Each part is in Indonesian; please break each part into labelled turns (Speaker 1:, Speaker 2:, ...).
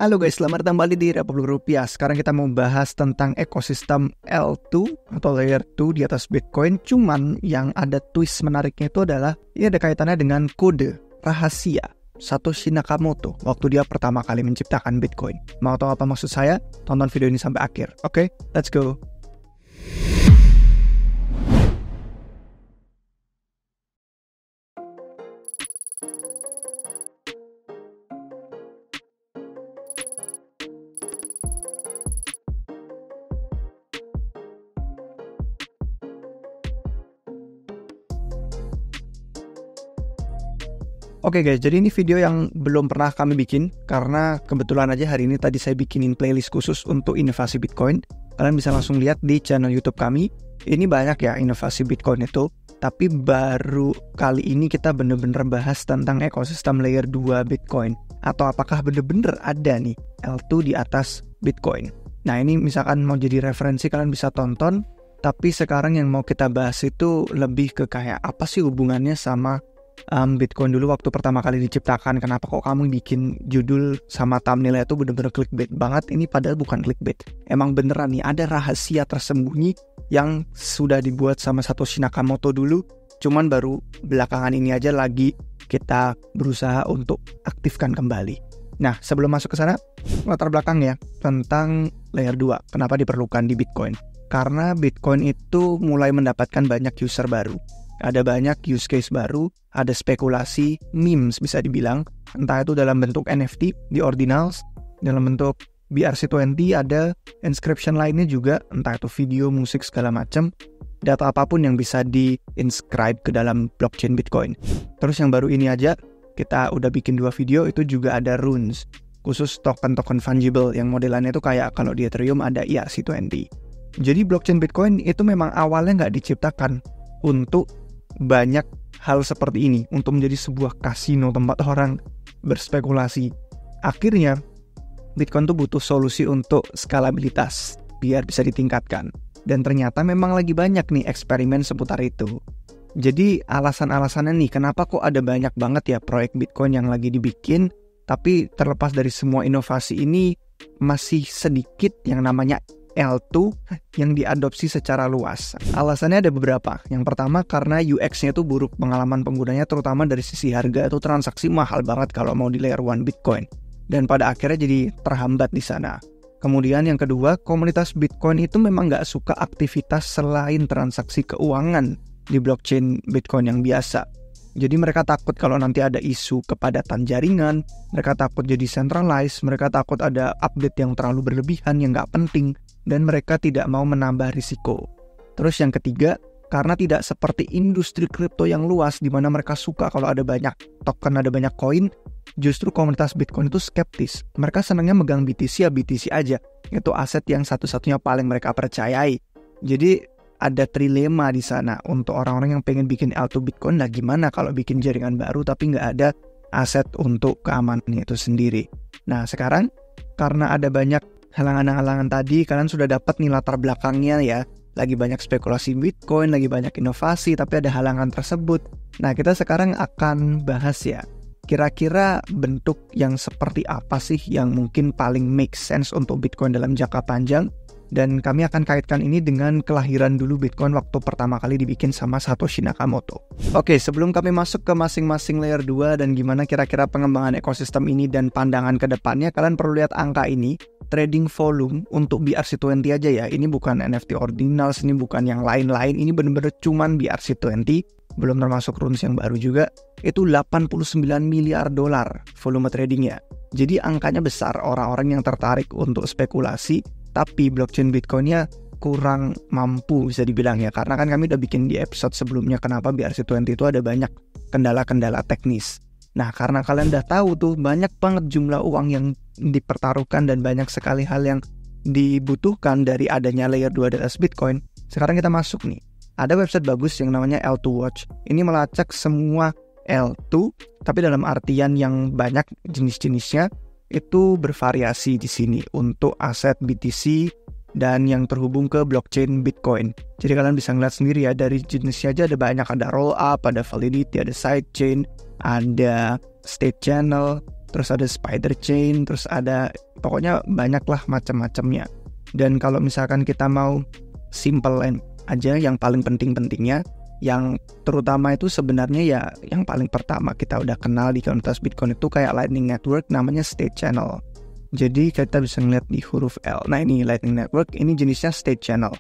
Speaker 1: Halo guys, selamat datang kembali di Republik Rupiah. Sekarang kita mau bahas tentang ekosistem L2 atau layer 2 di atas Bitcoin. Cuman yang ada twist menariknya itu adalah ini ada kaitannya dengan kode rahasia Satoshi Nakamoto waktu dia pertama kali menciptakan Bitcoin. Mau tahu apa maksud saya? Tonton video ini sampai akhir. Oke, let's go. Oke guys, jadi ini video yang belum pernah kami bikin karena kebetulan aja hari ini tadi saya bikinin playlist khusus untuk inovasi Bitcoin. Kalian bisa langsung lihat di channel YouTube kami. Ini banyak ya inovasi Bitcoin itu, tapi baru kali ini kita bener-bener bahas tentang ekosistem layer 2 Bitcoin. Atau apakah bener-bener ada nih L2 di atas Bitcoin. Nah ini misalkan mau jadi referensi kalian bisa tonton, tapi sekarang yang mau kita bahas itu lebih ke kayak apa sih hubungannya sama Bitcoin dulu waktu pertama kali diciptakan. Kenapa kok kamu bikin judul sama thumbnailnya itu bener-bener clickbait banget? Ini padahal bukan clickbait. Emang beneran nih ada rahasia tersembunyi yang sudah dibuat sama Satoshi Nakamoto dulu. Cuman baru belakangan ini aja lagi kita berusaha untuk aktifkan kembali. Nah sebelum masuk ke sana, latar belakang ya tentang layer 2. Kenapa diperlukan di Bitcoin? Karena Bitcoin itu mulai mendapatkan banyak user baru. Ada banyak use case baru, ada spekulasi, memes bisa dibilang, entah itu dalam bentuk NFT di Ordinals, dalam bentuk BRC20 ada inscription lainnya juga, entah itu video, musik, segala macam, data apapun yang bisa di-inscribe ke dalam blockchain Bitcoin. Terus yang baru ini aja, kita udah bikin 2 video, itu juga ada runes, khusus token-token fungible yang modelannya itu kayak kalau di Ethereum ada ERC20. Jadi blockchain Bitcoin itu memang awalnya nggak diciptakan untuk banyak hal seperti ini, untuk menjadi sebuah kasino tempat orang berspekulasi. Akhirnya Bitcoin tuh butuh solusi untuk skalabilitas biar bisa ditingkatkan. Dan ternyata memang lagi banyak nih eksperimen seputar itu. Jadi alasan-alasannya nih kenapa kok ada banyak banget ya proyek Bitcoin yang lagi dibikin, tapi terlepas dari semua inovasi ini masih sedikit yang namanya L2 yang diadopsi secara luas. Alasannya ada beberapa. Yang pertama karena UX-nya itu buruk, pengalaman penggunanya terutama dari sisi harga itu transaksi mahal banget kalau mau di layer 1 Bitcoin. Dan pada akhirnya jadi terhambat di sana. Kemudian yang kedua, komunitas Bitcoin itu memang nggak suka aktivitas selain transaksi keuangan di blockchain Bitcoin yang biasa. Jadi mereka takut kalau nanti ada isu kepadatan jaringan, mereka takut jadi centralized, mereka takut ada update yang terlalu berlebihan yang nggak penting, dan mereka tidak mau menambah risiko. Terus yang ketiga, karena tidak seperti industri kripto yang luas di mana mereka suka kalau ada banyak token, ada banyak koin, justru komunitas Bitcoin itu skeptis. Mereka senangnya megang BTC ya BTC aja. Itu aset yang satu-satunya paling mereka percayai. Jadi ada trilema di sana untuk orang-orang yang pengen bikin L2 Bitcoin. Nah gimana kalau bikin jaringan baru tapi nggak ada aset untuk keamanannya itu sendiri. Nah sekarang karena ada banyak halangan-halangan tadi, kalian sudah dapat nih latar belakangnya ya. Lagi banyak spekulasi Bitcoin, lagi banyak inovasi, tapi ada halangan tersebut. Nah kita sekarang akan bahas ya, kira-kira bentuk yang seperti apa sih yang mungkin paling make sense untuk Bitcoin dalam jangka panjang. Dan kami akan kaitkan ini dengan kelahiran dulu Bitcoin waktu pertama kali dibikin sama Satoshi Nakamoto. Oke, sebelum kami masuk ke masing-masing layer 2 dan gimana kira-kira pengembangan ekosistem ini dan pandangan ke depannya, kalian perlu lihat angka ini. Trading volume untuk BRC20 aja ya. Ini bukan NFT Ordinals, ini bukan yang lain-lain. Ini benar-benar cuman BRC20. Belum termasuk runes yang baru juga. Itu $89 miliar volume tradingnya. Jadi angkanya besar, orang-orang yang tertarik untuk spekulasi. Tapi blockchain Bitcoinnya kurang mampu bisa dibilang ya. Karena kan kami udah bikin di episode sebelumnya kenapa BRC20 itu ada banyak kendala-kendala teknis. Nah karena kalian udah tahu tuh banyak banget jumlah uang yang dipertaruhkan dan banyak sekali hal yang dibutuhkan dari adanya layer 2 di atas Bitcoin. Sekarang kita masuk nih. Ada website bagus yang namanya L2 Watch. Ini melacak semua L2 tapi dalam artian yang banyak jenis-jenisnya. Itu bervariasi di sini untuk aset BTC dan yang terhubung ke blockchain Bitcoin. Jadi kalian bisa ngeliat sendiri ya, dari jenisnya aja ada banyak, ada roll up, ada validity, ada sidechain, ada state channel, terus ada spider chain, terus ada pokoknya banyak lah macam-macamnya. Dan kalau misalkan kita mau simple aja, yang paling penting-pentingnya, yang terutama itu sebenarnya ya yang paling pertama kita udah kenal di komunitas Bitcoin itu kayak Lightning Network, namanya State Channel. Jadi kita bisa ngeliat di huruf L. Nah ini Lightning Network, ini jenisnya State Channel.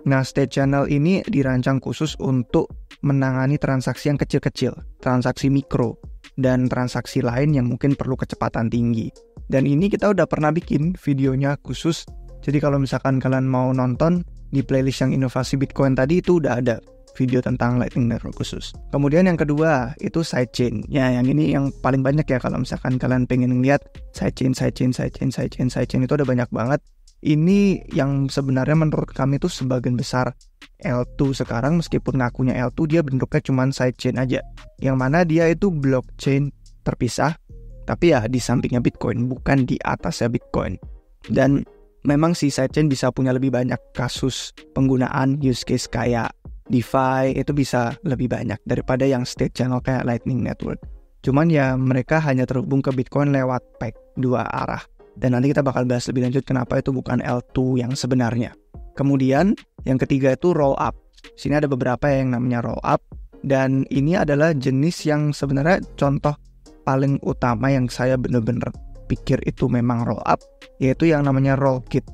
Speaker 1: Nah State Channel ini dirancang khusus untuk menangani transaksi yang kecil-kecil, transaksi mikro, dan transaksi lain yang mungkin perlu kecepatan tinggi. Dan ini kita udah pernah bikin videonya khusus. Jadi kalau misalkan kalian mau nonton di playlist yang inovasi Bitcoin tadi, itu udah ada video tentang Lightning Network khusus. Kemudian yang kedua itu sidechain. Ya, yang ini yang paling banyak ya kalau misalkan kalian pengen lihat sidechain itu ada banyak banget. Ini yang sebenarnya menurut kami itu sebagian besar L2 sekarang, meskipun ngakunya L2, dia bentuknya cuma sidechain aja. Yang mana dia itu blockchain terpisah, tapi ya di sampingnya Bitcoin, bukan di atasnya Bitcoin. Dan memang si sidechain bisa punya lebih banyak kasus penggunaan use case kayak DeFi, itu bisa lebih banyak daripada yang state channel kayak Lightning Network. Cuman ya mereka hanya terhubung ke Bitcoin lewat peg 2 arah. Dan nanti kita bakal bahas lebih lanjut kenapa itu bukan L2 yang sebenarnya. Kemudian yang ketiga itu roll up. Sini ada beberapa yang namanya roll up. Dan ini adalah jenis yang sebenarnya contoh paling utama yang saya benar-benar pikir itu memang roll up, yaitu yang namanya roll kit.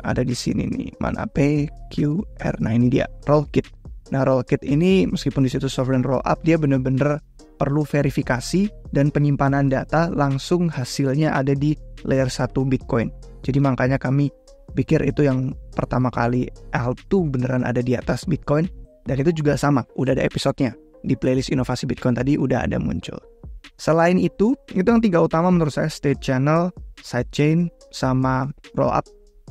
Speaker 1: Ada di sini nih, mana PQR. Nah ini dia, roll kit. Nah roll kit ini meskipun di situ sovereign roll up, dia benar-benar perlu verifikasi dan penyimpanan data langsung hasilnya ada di layer 1 Bitcoin. Jadi makanya kami pikir itu yang pertama kali L2 beneran ada di atas Bitcoin. Dan itu juga sama, udah ada episodenya. Di playlist inovasi Bitcoin tadi udah ada muncul. Selain itu yang 3 utama menurut saya, state channel, sidechain, sama rollup.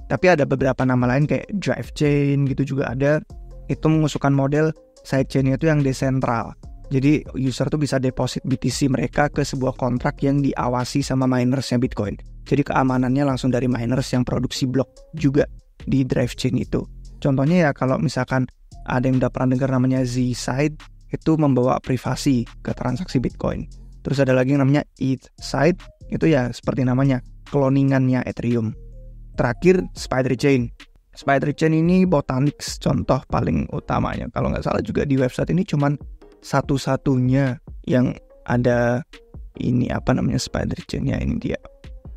Speaker 1: Tapi ada beberapa nama lain kayak drive chain gitu juga ada. Itu mengusulkan model sidechain itu yang desentral. Jadi user tuh bisa deposit BTC mereka ke sebuah kontrak yang diawasi sama minersnya Bitcoin. Jadi keamanannya langsung dari miners yang produksi blok juga di drive chain itu. Contohnya ya kalau misalkan ada yang udah pernah dengar namanya Z-Side, itu membawa privasi ke transaksi Bitcoin. Terus ada lagi yang namanya ETH-Side, itu ya seperti namanya, cloningannya Ethereum. Terakhir Spider Chain. Spider Chain ini Botanix contoh paling utamanya. Kalau nggak salah juga di website ini cuman satu-satunya yang ada ini Spider Chain ya, ini dia.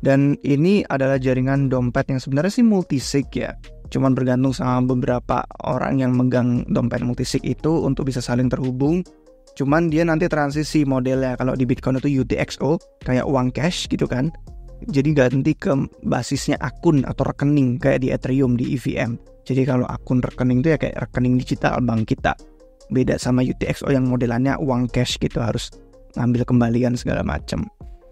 Speaker 1: Dan ini adalah jaringan dompet yang sebenarnya sih multisig ya. Cuman bergantung sama beberapa orang yang megang dompet multisig itu untuk bisa saling terhubung. Cuman dia nanti transisi modelnya, kalau di Bitcoin itu UTXO, kayak uang cash gitu kan. Jadi ganti ke basisnya akun atau rekening kayak di Ethereum, di EVM. Jadi kalau akun rekening itu ya kayak rekening digital bank kita. Beda sama UTXO yang modelannya uang cash gitu, harus ngambil kembalian segala macam.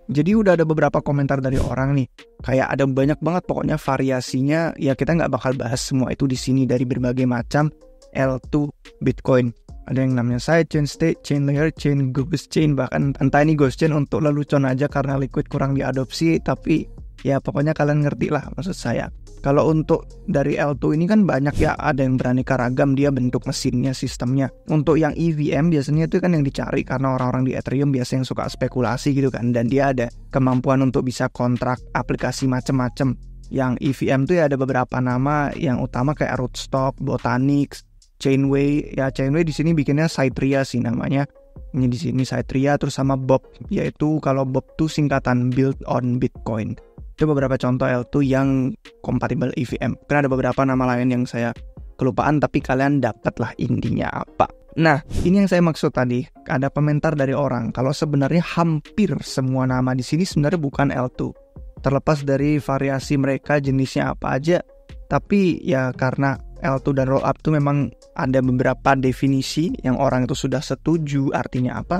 Speaker 1: Jadi udah ada beberapa komentar dari orang nih, kayak ada banyak banget pokoknya variasinya. Ya kita nggak bakal bahas semua itu di sini dari berbagai macam L2 Bitcoin. Ada yang namanya sidechain, state chain, layer chain, ghost chain, bahkan entah ini ghost chain untuk lelucon aja karena Liquid kurang diadopsi, tapi ya pokoknya kalian ngerti lah maksud saya. Kalau untuk dari L2 ini kan banyak ya, ada yang beraneka ragam dia bentuk mesinnya, sistemnya. Untuk yang EVM biasanya itu kan yang dicari karena orang-orang di Ethereum biasa yang suka spekulasi gitu kan, dan dia ada kemampuan untuk bisa kontrak aplikasi macam-macam. Yang EVM tuh ya ada beberapa nama yang utama kayak Rootstock, Botanix, Chainway. Ya Chainway di sini bikinnya Cytria sih namanya. Ini di sini Cytria, terus sama Bob, yaitu kalau Bob tuh singkatan Build on Bitcoin. Itu beberapa contoh L2 yang kompatibel EVM. Karena ada beberapa nama lain yang saya kelupaan, tapi kalian dapat lah intinya apa. Nah, ini yang saya maksud tadi. Ada komentar dari orang kalau sebenarnya hampir semua nama di sini sebenarnya bukan L2. Terlepas dari variasi mereka jenisnya apa aja, tapi ya karena L2 dan rollup itu memang ada beberapa definisi yang orang itu sudah setuju artinya apa.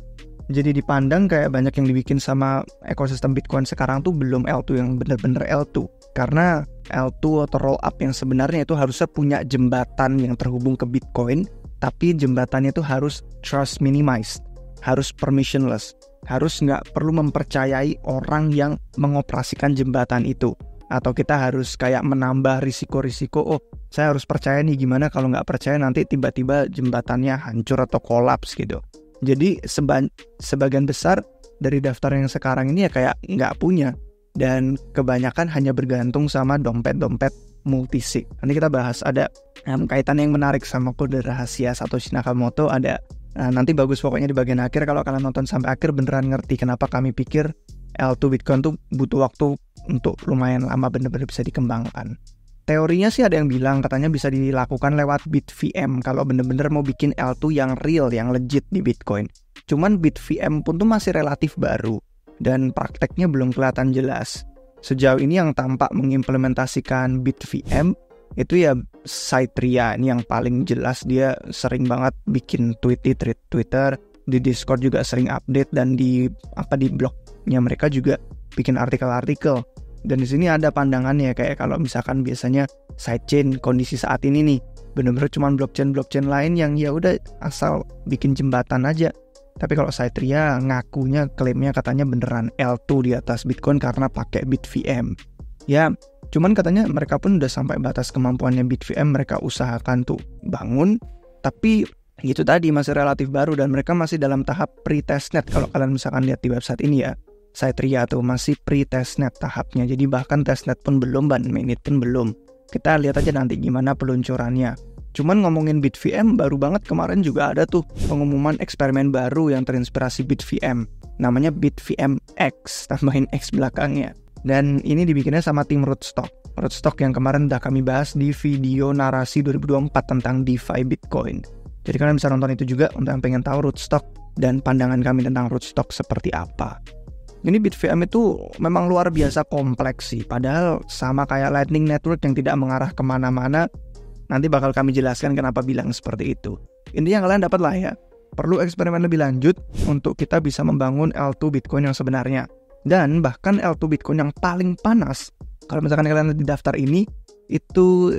Speaker 1: Jadi dipandang kayak banyak yang dibikin sama ekosistem Bitcoin sekarang tuh belum L2 yang benar-benar L2. Karena L2 atau rollup yang sebenarnya itu harusnya punya jembatan yang terhubung ke Bitcoin, tapi jembatannya itu harus trust minimized, harus permissionless, harus nggak perlu mempercayai orang yang mengoperasikan jembatan itu. Atau kita harus kayak menambah risiko-risiko, oh saya harus percaya nih, gimana kalau nggak percaya nanti tiba-tiba jembatannya hancur atau kolaps gitu. Jadi sebagian besar dari daftar yang sekarang ini ya kayak nggak punya. Dan kebanyakan hanya bergantung sama dompet-dompet multisig. Nanti kita bahas ada kaitan yang menarik sama kode rahasia Satoshi Nakamoto. Ada nanti bagus pokoknya di bagian akhir. Kalau kalian nonton sampai akhir beneran ngerti kenapa kami pikir L2 Bitcoin tuh butuh waktu untuk lumayan lama bener-bener bisa dikembangkan. Teorinya sih ada yang bilang katanya bisa dilakukan lewat BitVM kalau bener-bener mau bikin L2 yang real, yang legit di Bitcoin. Cuman BitVM pun tuh masih relatif baru dan prakteknya belum kelihatan jelas. Sejauh ini yang tampak mengimplementasikan BitVM itu ya Saitria, ini yang paling jelas. Dia sering banget bikin tweet di Twitter, di Discord juga sering update, dan di blognya mereka juga bikin artikel-artikel. Dan di sini ada pandangannya kayak kalau misalkan biasanya sidechain kondisi saat ini nih bener-bener cuma blockchain lain yang ya udah asal bikin jembatan aja. Tapi kalau Saitria ngakunya, klaimnya katanya beneran L2 di atas Bitcoin karena pakai BitVM. Ya, cuman katanya mereka pun udah sampai batas kemampuannya BitVM, mereka usahakan tuh bangun. Tapi itu tadi masih relatif baru dan mereka masih dalam tahap pre-testnet. Kalau kalian misalkan lihat di website ini ya, Saitria tuh masih pre-testnet tahapnya. Jadi bahkan testnet pun belum, dan mainnet pun belum. Kita lihat aja nanti gimana peluncurannya. Cuman ngomongin BitVM, baru banget kemarin juga ada tuh pengumuman eksperimen baru yang terinspirasi BitVM. Namanya BitVM X, tambahin X belakangnya. Dan ini dibikinnya sama tim Rootstock. Rootstock yang kemarin udah kami bahas di video narasi 2024 tentang DeFi Bitcoin. Jadi kalian bisa nonton itu juga untuk yang pengen tahu Rootstock dan pandangan kami tentang Rootstock seperti apa. Ini BitVM itu memang luar biasa kompleks sih. Padahal sama kayak Lightning Network yang tidak mengarah kemana-mana. Nanti bakal kami jelaskan kenapa bilang seperti itu. Intinya kalian dapat lah ya, perlu eksperimen lebih lanjut untuk kita bisa membangun L2 Bitcoin yang sebenarnya. Dan bahkan L2 Bitcoin yang paling panas, kalau misalkan kalian di daftar ini, itu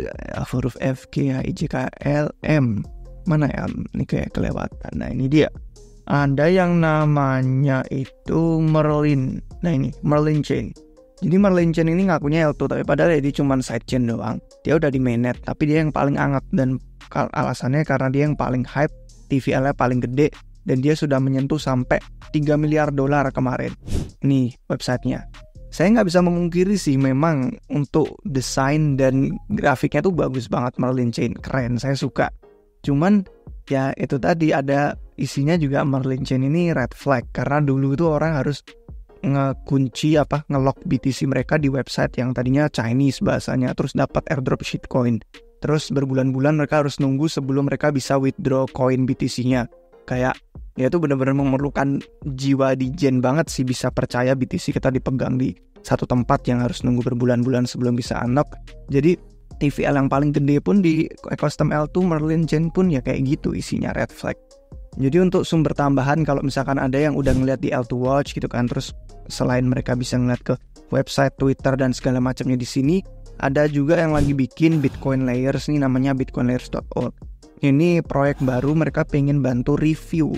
Speaker 1: huruf F, G, H, I, J, K, L, M. Mana M? Ini kayak kelewatan. Nah ini dia. Ada yang namanya itu Merlin. Nah ini, Merlin Chain. Jadi Merlin Chain ini ngakunya L2, tapi padahal dia cuma sidechain doang. Dia udah di mainnet, tapi dia yang paling hangat. Dan alasannya karena dia yang paling hype, TVL-nya paling gede, dan dia sudah menyentuh sampai $3 miliar kemarin. Ini websitenya. Saya nggak bisa memungkiri sih, memang untuk desain dan grafiknya tuh bagus banget Merlin Chain. Keren, saya suka. Cuman ya itu tadi, ada isinya juga Merlin Chain ini red flag. Karena dulu itu orang harus ngelock BTC mereka di website yang tadinya Chinese bahasanya, terus dapat airdrop shitcoin. Terus berbulan-bulan mereka harus nunggu sebelum mereka bisa withdraw koin BTC-nya. Kayak ya itu benar-benar memerlukan jiwa dijen banget sih bisa percaya BTC kita dipegang di satu tempat yang harus nunggu berbulan-bulan sebelum bisa unlock. Jadi TVL yang paling gede pun di ekosistem L2 Merlin Chain pun ya kayak gitu isinya red flag. Jadi untuk sumber tambahan, kalau misalkan ada yang udah ngeliat di L2 Watch gitu kan, terus selain mereka bisa ngeliat ke website, Twitter dan segala macamnya di sini, ada juga yang lagi bikin Bitcoin Layers nih, namanya bitcoinlayers.org. Ini proyek baru, mereka pengen bantu review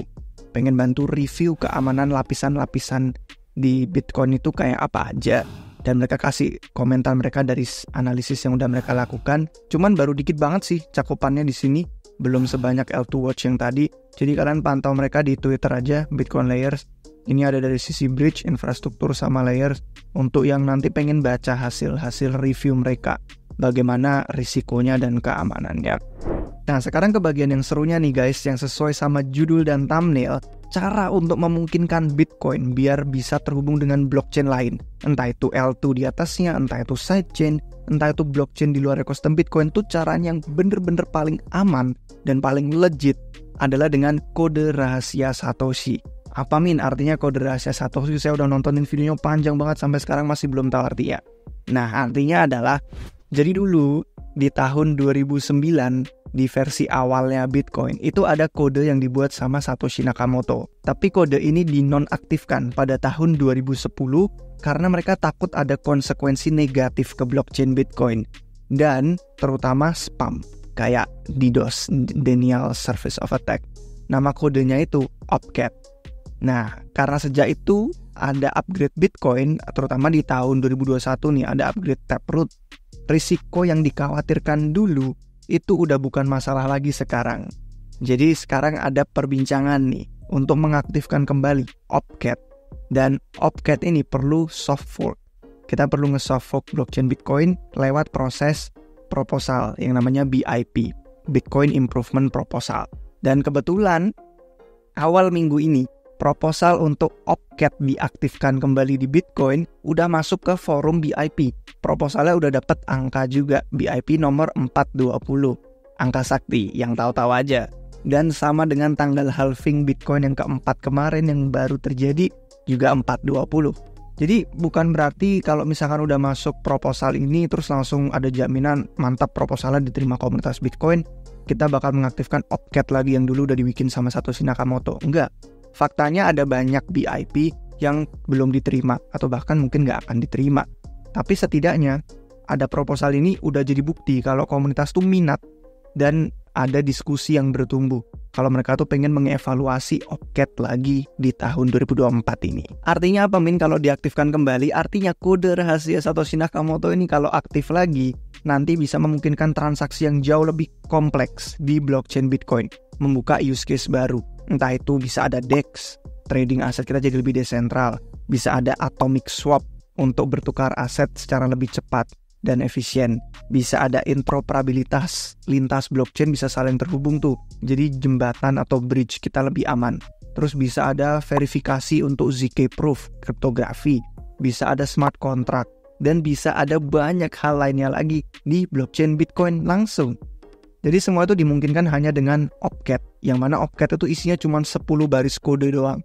Speaker 1: keamanan lapisan-lapisan di Bitcoin itu kayak apa aja. Dan mereka kasih komentar mereka dari analisis yang udah mereka lakukan. Cuman baru dikit banget sih cakupannya di sini, belum sebanyak L2 Watch yang tadi. Jadi kalian pantau mereka di Twitter aja, Bitcoin Layers. Ini ada dari sisi bridge, infrastruktur sama layers. Untuk yang nanti pengen baca hasil review mereka, bagaimana risikonya dan keamanannya. Nah sekarang ke bagian yang serunya nih guys, yang sesuai sama judul dan thumbnail. Cara untuk memungkinkan Bitcoin biar bisa terhubung dengan blockchain lain. Entah itu L2 di atasnya, entah itu sidechain, entah itu blockchain di luar ekosistem Bitcoin. Itu caranya yang bener-bener paling aman dan paling legit adalah dengan kode rahasia Satoshi. Apa artinya kode rahasia Satoshi? Saya udah nontonin videonya panjang banget, sampai sekarang masih belum tahu artinya. Nah artinya adalah, jadi dulu di tahun 2009 di versi awalnya Bitcoin itu ada kode yang dibuat sama Satoshi Nakamoto. Tapi kode ini dinonaktifkan pada tahun 2010 karena mereka takut ada konsekuensi negatif ke blockchain Bitcoin. Dan terutama spam, kayak DDoS, Denial Service of Attack. Nama kodenya itu OPCAT. Nah, karena sejak itu ada upgrade Bitcoin, terutama di tahun 2021 nih ada upgrade Taproot. Risiko yang dikhawatirkan dulu itu udah bukan masalah lagi sekarang. Jadi sekarang ada perbincangan nih untuk mengaktifkan kembali OPCAT. Dan Opcat ini perlu soft fork. Kita perlu nge-soft fork blockchain Bitcoin lewat proses proposal yang namanya BIP, Bitcoin Improvement Proposal. Dan kebetulan awal minggu ini proposal untuk Opcat diaktifkan kembali di Bitcoin udah masuk ke forum BIP. Proposalnya udah dapat angka juga, BIP nomor 420. Angka sakti, yang tahu-tahu aja. Dan sama dengan tanggal halving Bitcoin yang keempat kemarin yang baru terjadi juga 420. Jadi bukan berarti kalau misalkan udah masuk proposal ini terus langsung ada jaminan mantap proposalnya diterima komunitas Bitcoin, kita bakal mengaktifkan Opcat lagi yang dulu udah dibikin sama Satoshi Nakamoto. Enggak. Faktanya ada banyak BIP yang belum diterima atau bahkan mungkin nggak akan diterima. Tapi setidaknya ada proposal ini udah jadi bukti kalau komunitas tuh minat dan ada diskusi yang bertumbuh. Kalau mereka tuh pengen mengevaluasi Opcat lagi di tahun 2024 ini. Artinya apa Min kalau diaktifkan kembali? Artinya kode rahasia Satoshi Nakamoto ini kalau aktif lagi nanti bisa memungkinkan transaksi yang jauh lebih kompleks di blockchain Bitcoin. Membuka use case baru. Entah itu bisa ada DEX, trading aset kita jadi lebih desentral. Bisa ada atomic swap untuk bertukar aset secara lebih cepat dan efisien. Bisa ada interoperabilitas, lintas blockchain bisa saling terhubung tuh. Jadi jembatan atau bridge kita lebih aman. Terus bisa ada verifikasi untuk ZK proof, kriptografi. Bisa ada smart contract. Dan bisa ada banyak hal lainnya lagi di blockchain Bitcoin langsung. Jadi semua itu dimungkinkan hanya dengan Opcat, yang mana Opcat itu isinya cuma 10 baris kode doang.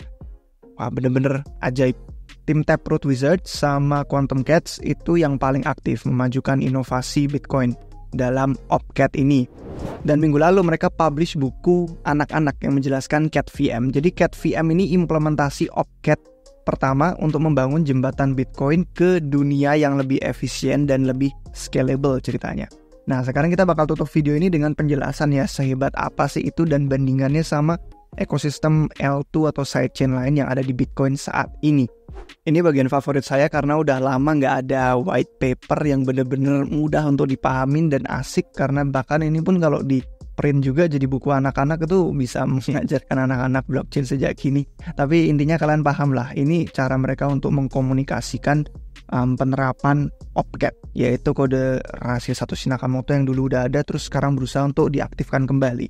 Speaker 1: Wah, bener-bener ajaib. Tim Taproot Wizards sama Quantum Cats itu yang paling aktif memajukan inovasi Bitcoin dalam Opcat ini. Dan minggu lalu mereka publish buku anak-anak yang menjelaskan CatVM. Jadi CatVM ini implementasi Opcat pertama untuk membangun jembatan Bitcoin ke dunia yang lebih efisien dan lebih scalable ceritanya. Nah, sekarang kita bakal tutup video ini dengan penjelasan ya sehebat apa sih itu dan bandingannya sama ekosistem L2 atau sidechain lain yang ada di Bitcoin saat ini. Ini bagian favorit saya karena udah lama nggak ada white paper yang bener-bener mudah untuk dipahamin dan asik, karena bahkan ini pun kalau di print juga jadi buku anak-anak itu bisa mengajarkan anak-anak blockchain sejak kini. Tapi intinya kalian paham lah, ini cara mereka untuk mengkomunikasikan penerapan Opcat, yaitu kode rahasia Satoshi Nakamoto yang dulu udah ada terus sekarang berusaha untuk diaktifkan kembali.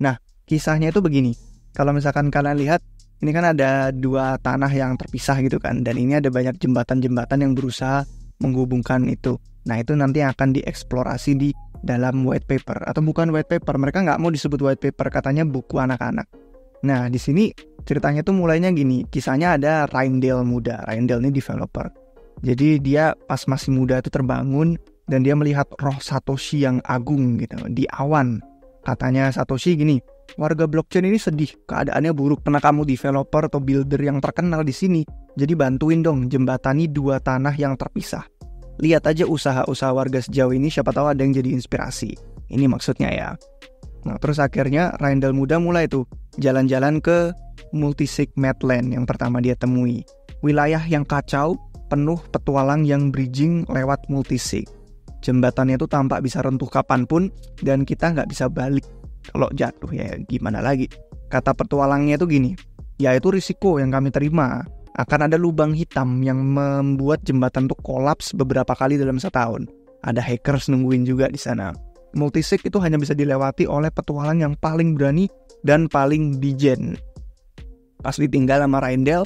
Speaker 1: Nah, kisahnya itu begini. Kalau misalkan kalian lihat, ini kan ada dua tanah yang terpisah gitu kan, dan ini ada banyak jembatan-jembatan yang berusaha menghubungkan itu. Nah, itu nanti akan dieksplorasi di dalam white paper, atau bukan white paper, mereka nggak mau disebut white paper, katanya buku anak-anak. Nah, di sini ceritanya tuh mulainya gini, kisahnya ada Reindel muda. Reindel ini developer. Jadi dia pas masih muda itu terbangun dan dia melihat roh Satoshi yang agung gitu di awan. Katanya Satoshi gini, warga blockchain ini sedih, keadaannya buruk, pernah kamu developer atau builder yang terkenal di sini. Jadi bantuin dong jembatani dua tanah yang terpisah. Lihat aja usaha-usaha warga sejauh ini, siapa tahu ada yang jadi inspirasi. Ini maksudnya ya. Nah, terus akhirnya Reindel muda mulai tuh jalan-jalan ke multisig Madland yang pertama dia temui. Wilayah yang kacau, penuh petualang yang bridging lewat multisig. Jembatannya itu tampak bisa runtuh kapanpun dan kita nggak bisa balik. Kalau jatuh ya gimana lagi. Kata petualangnya itu gini, yaitu risiko yang kami terima. Akan ada lubang hitam yang membuat jembatan itu kolaps beberapa kali dalam setahun. Ada hackers nungguin juga di sana. Multisig itu hanya bisa dilewati oleh petualang yang paling berani dan paling dijen. Pas ditinggal sama Reindel,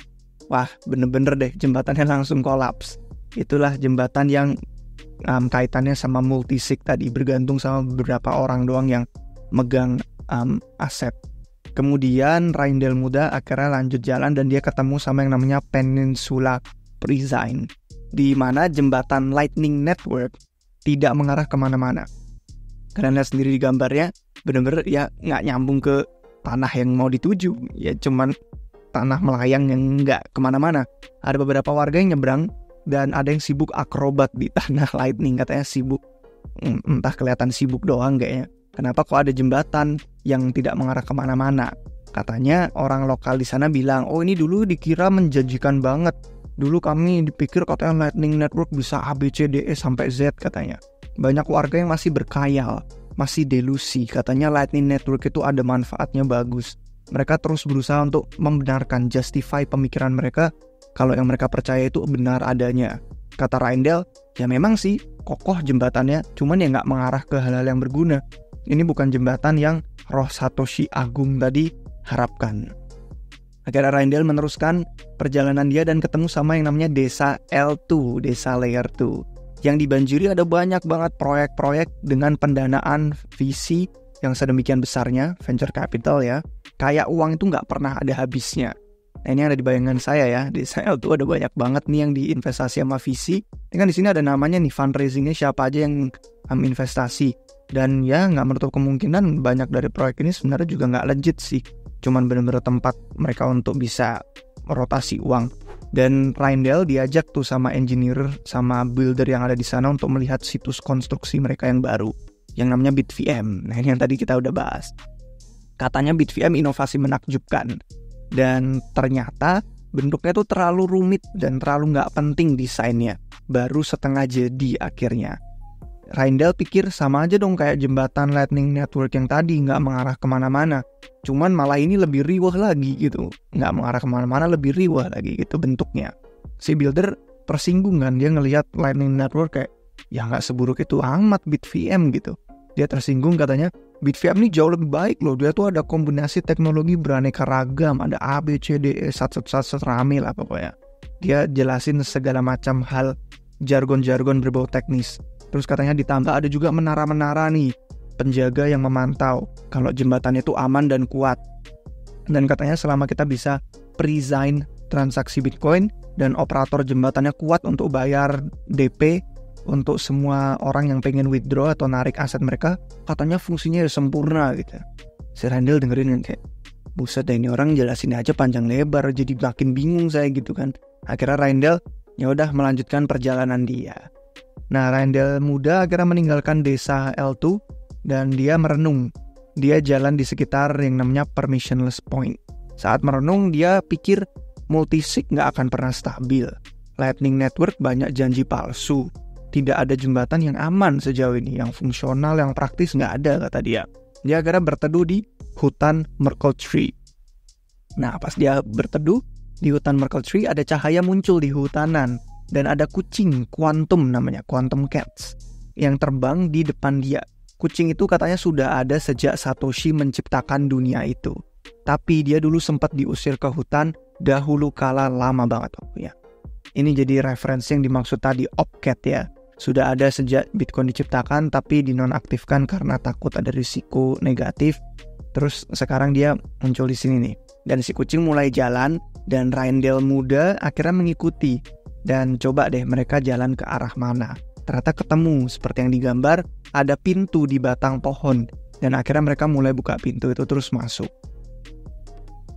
Speaker 1: wah bener-bener deh jembatannya langsung kolaps. Itulah jembatan yang kaitannya sama multisig tadi, bergantung sama beberapa orang doang yang megang aset. Kemudian Reindel muda akhirnya lanjut jalan dan dia ketemu sama yang namanya Peninsula Presine, di mana jembatan Lightning Network tidak mengarah kemana-mana. Kalian lihat sendiri di gambarnya, bener-bener ya nggak nyambung ke tanah yang mau dituju, ya cuman tanah melayang yang nggak kemana-mana. Ada beberapa warga yang nyebrang dan ada yang sibuk akrobat di tanah Lightning, katanya sibuk, entah kelihatan sibuk doang kayaknya. Kenapa kok ada jembatan yang tidak mengarah kemana-mana? Katanya orang lokal di sana bilang, oh ini dulu dikira menjanjikan banget. Dulu kami dipikir katanya Lightning Network bisa ABCDE sampai Z katanya. Banyak warga yang masih berkhayal, masih delusi. Katanya Lightning Network itu ada manfaatnya bagus. Mereka terus berusaha untuk membenarkan, justify pemikiran mereka kalau yang mereka percaya itu benar adanya. Kata Reindel, ya memang sih kokoh jembatannya, cuman ya nggak mengarah ke hal-hal yang berguna. Ini bukan jembatan yang roh Satoshi Agung tadi harapkan. Akhirnya Reindel meneruskan perjalanan dia dan ketemu sama yang namanya desa L2, desa layer 2. Yang dibanjiri ada banyak banget proyek-proyek dengan pendanaan VC yang sedemikian besarnya, venture capital ya. Kayak uang itu nggak pernah ada habisnya. Nah ini ada di bayangan saya ya, desa L2 ada banyak banget nih yang diinvestasi sama VC. Ini kan di sini ada namanya nih, fundraisingnya siapa aja yang investasi. Dan ya nggak menutup kemungkinan banyak dari proyek ini sebenarnya juga nggak legit sih. Cuman bener-bener tempat mereka untuk bisa merotasi uang. Dan Reindel diajak tuh sama engineer, sama builder yang ada di sana untuk melihat situs konstruksi mereka yang baru, yang namanya BitVM. Nah ini yang tadi kita udah bahas. Katanya BitVM inovasi menakjubkan. Dan ternyata bentuknya tuh terlalu rumit dan terlalu nggak penting desainnya. Baru setengah jadi akhirnya. Reindel pikir sama aja dong kayak jembatan Lightning Network yang tadi, nggak mengarah kemana-mana. Cuman malah ini lebih riwah lagi gitu. Nggak mengarah kemana-mana, lebih riwah lagi gitu bentuknya. Si builder tersinggung kan, dia ngelihat Lightning Network kayak, ya nggak seburuk itu amat BitVM gitu. Dia tersinggung katanya, BitVM ini jauh lebih baik loh. Dia tuh ada kombinasi teknologi beraneka ragam, ada A, B, C, D, E, sat rame lah pokoknya. Dia jelasin segala macam hal, jargon-jargon berbau teknis. Terus katanya ditambah ada juga menara-menara nih, penjaga yang memantau kalau jembatannya itu aman dan kuat. Dan katanya selama kita bisa pre-sign transaksi Bitcoin dan operator jembatannya kuat untuk bayar DP untuk semua orang yang pengen withdraw atau narik aset mereka, katanya fungsinya sempurna gitu. Si Reindel dengerin yang kayak, buset deh ini orang jelasin aja panjang lebar, jadi makin bingung saya gitu kan. Akhirnya Reindel ya udah melanjutkan perjalanan dia. Nah, Reindel muda akhirnya meninggalkan desa L2 dan dia merenung. Dia jalan di sekitar yang namanya permissionless point. Saat merenung, dia pikir multisig nggak akan pernah stabil. Lightning Network banyak janji palsu. Tidak ada jembatan yang aman sejauh ini, yang fungsional, yang praktis nggak ada, kata dia. Dia akhirnya berteduh di hutan Merkle Tree. Nah, pas dia berteduh di hutan Merkle Tree, ada cahaya muncul di hutanan. Dan ada kucing quantum namanya, quantum cats, yang terbang di depan dia. Kucing itu katanya sudah ada sejak Satoshi menciptakan dunia itu. Tapi dia dulu sempat diusir ke hutan dahulu kala lama banget waktunya. Ini jadi referensi yang dimaksud tadi, opcat ya. Sudah ada sejak Bitcoin diciptakan tapi dinonaktifkan karena takut ada risiko negatif. Terus sekarang dia muncul di sini nih. Dan si kucing mulai jalan dan Reindel muda akhirnya mengikuti. Dan coba deh mereka jalan ke arah mana. Ternyata ketemu seperti yang digambar, ada pintu di batang pohon. Dan akhirnya mereka mulai buka pintu itu terus masuk.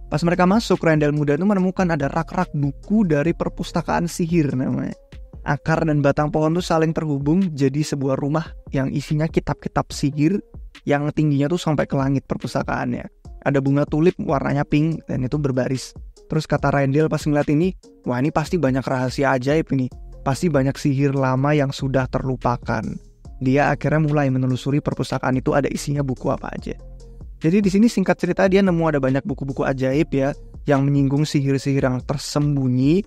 Speaker 1: Pas mereka masuk, Reindel muda itu menemukan ada rak-rak buku dari perpustakaan sihir namanya. Akar dan batang pohon itu saling terhubung jadi sebuah rumah yang isinya kitab-kitab sihir yang tingginya tuh sampai ke langit perpustakaannya. Ada bunga tulip warnanya pink dan itu berbaris. Terus kata Reindel pas ngeliat ini, wah ini pasti banyak rahasia ajaib ini. Pasti banyak sihir lama yang sudah terlupakan. Dia akhirnya mulai menelusuri perpustakaan itu ada isinya buku apa aja. Jadi di sini singkat cerita dia nemu ada banyak buku-buku ajaib ya, yang menyinggung sihir-sihir yang tersembunyi.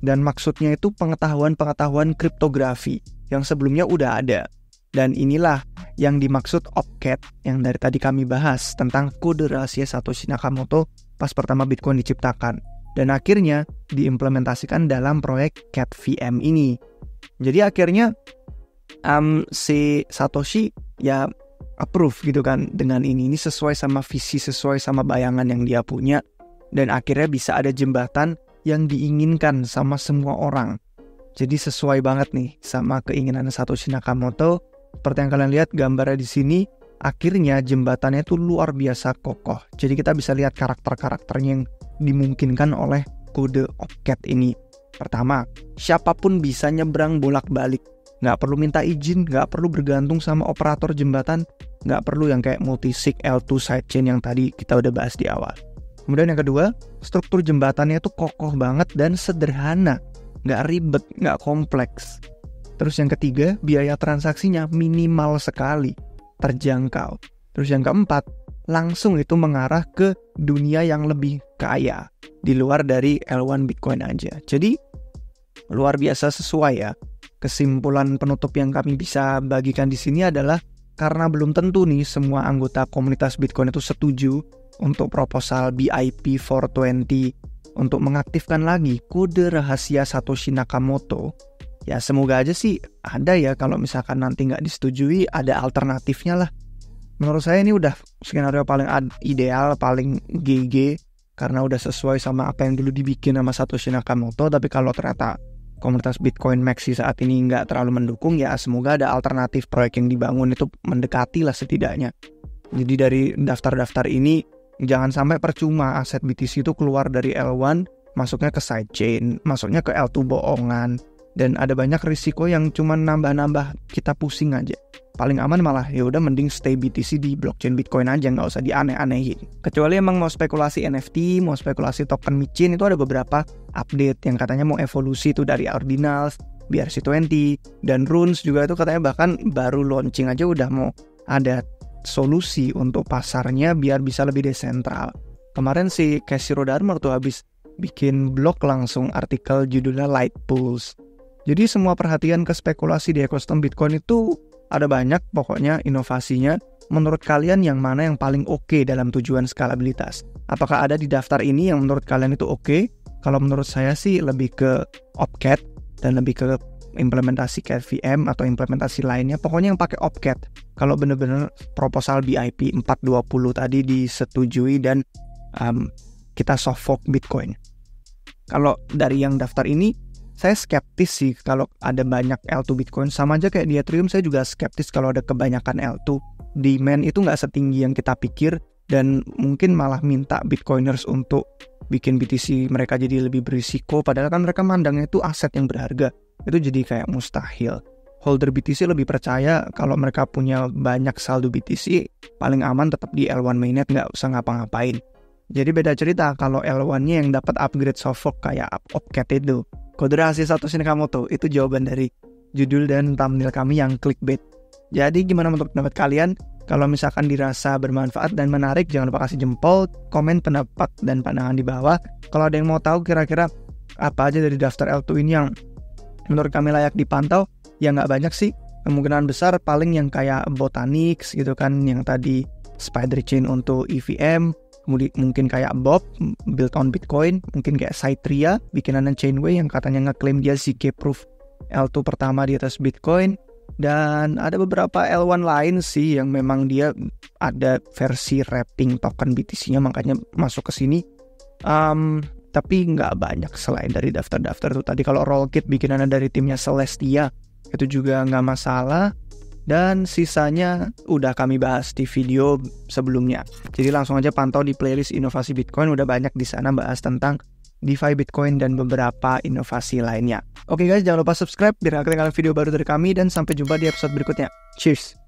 Speaker 1: Dan maksudnya itu pengetahuan-pengetahuan kriptografi yang sebelumnya udah ada. Dan inilah yang dimaksud opcat yang dari tadi kami bahas tentang kode rahasia Satoshi Nakamoto pas pertama Bitcoin diciptakan. Dan akhirnya diimplementasikan dalam proyek CatVM ini. Jadi akhirnya si Satoshi ya approve gitu kan dengan ini sesuai sama visi, sesuai sama bayangan yang dia punya. Dan akhirnya bisa ada jembatan yang diinginkan sama semua orang. Jadi sesuai banget nih sama keinginan Satoshi Nakamoto. Seperti yang kalian lihat gambarnya di sini, akhirnya jembatannya itu luar biasa kokoh. Jadi kita bisa lihat karakter-karakternya yang dimungkinkan oleh kode opcat ini. Pertama, siapapun bisa nyebrang bolak-balik. Nggak perlu minta izin, nggak perlu bergantung sama operator jembatan, nggak perlu yang kayak multisig L2 sidechain yang tadi kita udah bahas di awal. Kemudian yang kedua, struktur jembatannya itu kokoh banget dan sederhana. Nggak ribet, nggak kompleks. Terus yang ketiga, biaya transaksinya minimal sekali, terjangkau. Terus yang keempat, langsung itu mengarah ke dunia yang lebih kaya di luar dari L1 Bitcoin aja. Jadi luar biasa sesuai ya. Kesimpulan penutup yang kami bisa bagikan di sini adalah karena belum tentu nih semua anggota komunitas Bitcoin itu setuju untuk proposal BIP 420 untuk mengaktifkan lagi kode rahasia Satoshi Nakamoto. Ya semoga aja sih ada ya, kalau misalkan nanti nggak disetujui ada alternatifnya lah. Menurut saya ini udah skenario paling ideal, paling GG, karena udah sesuai sama apa yang dulu dibikin sama Satoshi Nakamoto. Tapi kalau ternyata komunitas Bitcoin Maxi saat ini nggak terlalu mendukung, ya semoga ada alternatif proyek yang dibangun itu mendekati lah setidaknya. Jadi dari daftar-daftar ini jangan sampai percuma aset BTC itu keluar dari L1 masuknya ke sidechain, masuknya ke L2 bohongan, dan ada banyak risiko yang cuma nambah-nambah kita pusing aja. Paling aman malah ya udah mending stay BTC di blockchain Bitcoin aja, nggak usah dianeh-anehin. Kecuali emang mau spekulasi NFT, mau spekulasi token micin, itu ada beberapa update yang katanya mau evolusi itu dari Ordinals, BRC20, dan Runes juga itu katanya bahkan baru launching aja udah mau ada solusi untuk pasarnya biar bisa lebih desentral. Kemarin si Keshiro Dharma tuh habis bikin blog langsung artikel judulnya Light Pools. Jadi semua perhatian ke spekulasi di ekosistem Bitcoin itu ada banyak pokoknya inovasinya. Menurut kalian yang mana yang paling oke dalam tujuan skalabilitas? Apakah ada di daftar ini yang menurut kalian itu oke? Kalau menurut saya sih lebih ke Opcat dan lebih ke implementasi KVM atau implementasi lainnya. Pokoknya yang pakai Opcat. Kalau benar-benar proposal BIP 420 tadi disetujui dan kita soft fork Bitcoin. Kalau dari yang daftar ini, saya skeptis sih kalau ada banyak L2 Bitcoin. Sama aja kayak di Ethereum, saya juga skeptis kalau ada kebanyakan L2. Demand itu nggak setinggi yang kita pikir, dan mungkin malah minta Bitcoiners untuk bikin BTC mereka jadi lebih berisiko, padahal kan mereka mandangnya itu aset yang berharga. Itu jadi kayak mustahil. Holder BTC lebih percaya kalau mereka punya banyak saldo BTC, paling aman tetap di L1 mainnet, nggak usah ngapa-ngapain. Jadi beda cerita kalau L1-nya yang dapat upgrade soft fork kayak Opcat itu. Kode rahasia Satoshi Nakamoto itu jawaban dari judul dan thumbnail kami yang clickbait. Jadi gimana menurut pendapat kalian? Kalau misalkan dirasa bermanfaat dan menarik, jangan lupa kasih jempol, komen pendapat dan pandangan di bawah. Kalau ada yang mau tahu kira-kira apa aja dari daftar L2 ini yang menurut kami layak dipantau, ya nggak banyak sih. Kemungkinan besar paling yang kayak Botanix gitu kan, yang tadi Spider Chain untuk EVM, mungkin kayak Bob, build on Bitcoin, mungkin kayak Cytria, bikinan Chainway yang katanya ngeklaim dia ZK-proof L2 pertama di atas Bitcoin. Dan ada beberapa L1 lain sih yang memang dia ada versi wrapping token BTC-nya, makanya masuk ke sini. Tapi nggak banyak selain dari daftar-daftar itu tadi. Kalau Rollkit bikinannya dari timnya Celestia, itu juga nggak masalah. Dan sisanya udah kami bahas di video sebelumnya. Jadi langsung aja pantau di playlist Inovasi Bitcoin, udah banyak di sana bahas tentang DeFi Bitcoin dan beberapa inovasi lainnya. Oke guys, jangan lupa subscribe biar gak ketinggalan video baru dari kami, dan sampai jumpa di episode berikutnya. Cheers!